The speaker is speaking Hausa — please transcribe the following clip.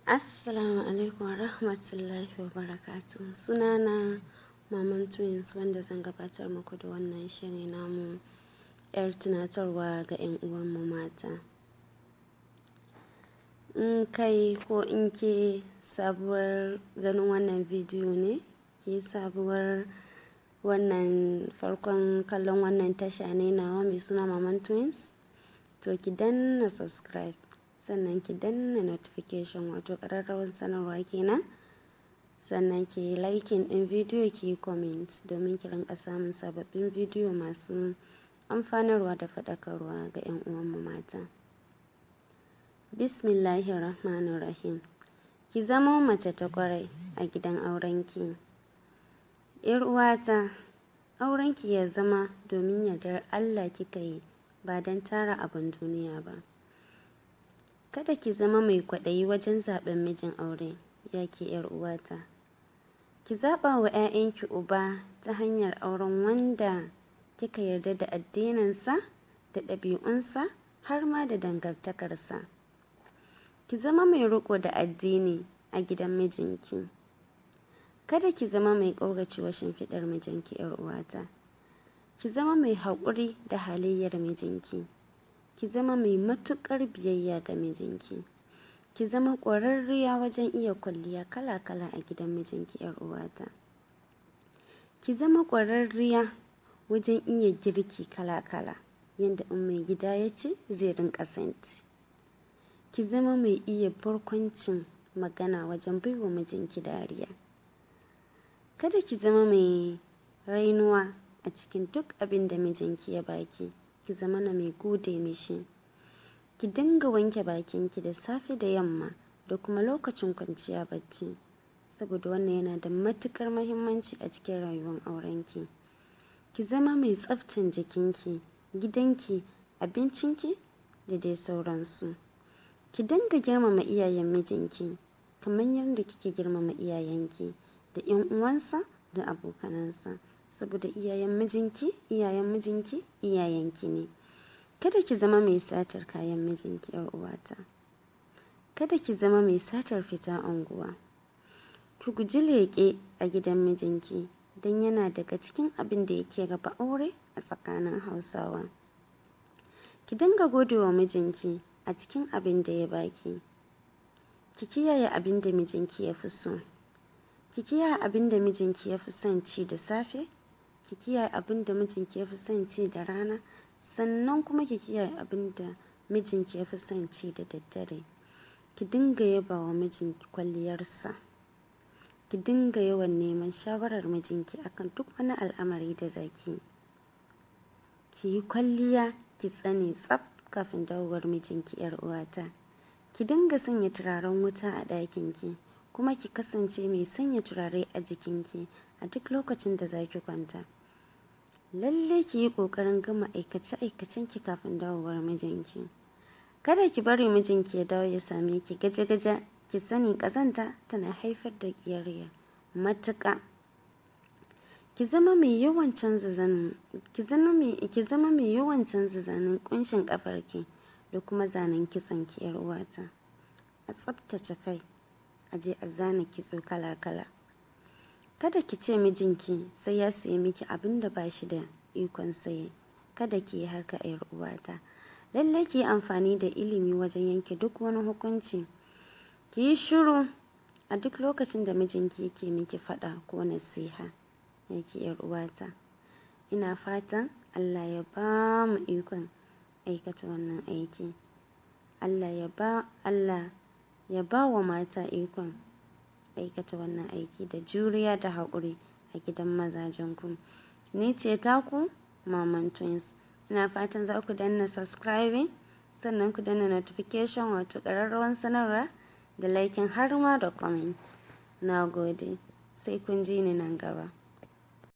Assalamu alaikum wa rahmatullahi wa barakatuh. Sunana Maman Twins wanda zan gabatar muku da wannan shiri namu yar tunatarwa ga 'yan uwanmu mata. In kai ko in ke sabuwar ganin wannan bidiyo ne, ke sabuwar wannan farkon kallon wannan tasha ne nawa mai suna Maman Twins, to ki danna subscribe. Sannan ki danna notification wato ƙararrawar sanarwa kenan, sannan ki yi liking ɗin bidiyo, ki yi comment domin ki rinƙa samun sababbin bidiyo masu amfanarwa da faɗakarwa ga 'yan uwanmu mata. Bismillahirrahmanirrahim. Ki zama mace ta ƙwarai a gidan aurenki. 'Yar uwata, aurenki ya zama domin yardar Allah kika yi, ba don tara abin duniya ba. Kada ki zama mai kwaɗayi wajen zaɓen mijin aure, ya ke 'yar uwata. Ki zaɓa wa 'ya'yanki uba ta hanyar auren wanda kika yarda da addininsa, da ɗabi'unsa, har ma da dangantakarsa. Ki zama mai riƙo da addini a gidan mijinki. Kada ki zama mai ƙauracewa shimfiɗar mijinki, 'yar uwata. Ki zama mai haƙuri da halayyar mijinki. Ki zama mai matuƙar biyayya ga mijinki. Ki zama ƙwararriya wajen iya kwalliya kala-kala a gidan mijinki, 'yar uwata. Ki zama ƙwararriya wajen iya girki kala-kala, yadda in mai gida ya ci zai rinƙa santi. Ki zama mai iya barkwancin magana wajen baiwa mijinki dariya. Kada ki zama mai rainuwa a cikin duk abin da mijinki ya baki. Ki zama na mai gode mishi. Ki dinga wanke bakinki da safe da yamma da kuma lokacin kwanciya bacci, saboda wannan yana da matuƙar muhimmanci a cikin rayuwar aurenki. Ki zama mai tsaftan jikinki, gidanki, abincinki da dai sauransu. Ki dinga girmama iyayen mijinki kamar yadda kike girmama iyayenki da 'yan uwansa da abokanansa, saboda iyayen mijinki iyayenki ne. Kada ki zama mai satar kayan mijinki, 'yar uwata. Kada ki zama mai satar fita unguwa. Ki guji leƙe a gidan mijinki don yana daga cikin abin da yake raba aure a tsakanin Hausawa. Ki dinga gode wa mijinki a cikin abin da ya baki. Ki kiyaye abin da mijinki ya fi so. Ki kiyaye abin da mijinki ya fi son ci da safe. Ki kiyaye abin da mijinki ya fi son ci da rana. Sannan kuma ki kiyaye abin da mijinki ya fi son ci da daddare. Ki dinga yaba wa mijinki kwalliyarsa. Ki dinga yawan neman shawarar mijinki akan duk wani al'amari da zaki. Ki yi kwalliya, ki tsane tsaf kafin dawowar mijinki, 'yar uwata. Ki dinga sanya turaren wuta a ɗakinki, kuma ki kasance mai sanya turare a jikinki a duk lokacin da za ki kwanta. Lallai ki yi ƙoƙarin gama aikace-aikacenki kafin dawowar mijinki. Kada ki bari mijinki ya dawo ya same ki gaje-gaje. Ki sani ƙazanta tana haifar da ƙiyayya matuƙa. Ki zama mai yawan canza zanin ƙunshin ƙafarki da kuma zanen kitsanki, 'yar uwata. A tsaftace kai, a je a zana kitso kala-kala. Kada ki ce mijinki sai ya sayi miki abin da ba shi da ikon saye. Kada ki yi haka, 'yar uwata. Lallai ki yi amfani da ilimi wajen yanke duk wani hukunci. Ki yi shiru a duk lokacin da mijinki yake miki faɗa ko nasiha, ya ke 'yar uwata. Ina fatan Allah ya ba mu ikon aikata wannan aiki. Allah ya ba wa mata ikon aikata wannan aiki da juriya da haƙuri a gidan mazajenku. Ni ce taku, Maman Twins. Ina fatan za ku danna subscribing, sannan ku danna notification wato ƙararrawar sanarwa, da liking har ma da comment. Na gode. Sai kun ji ni nan gaba.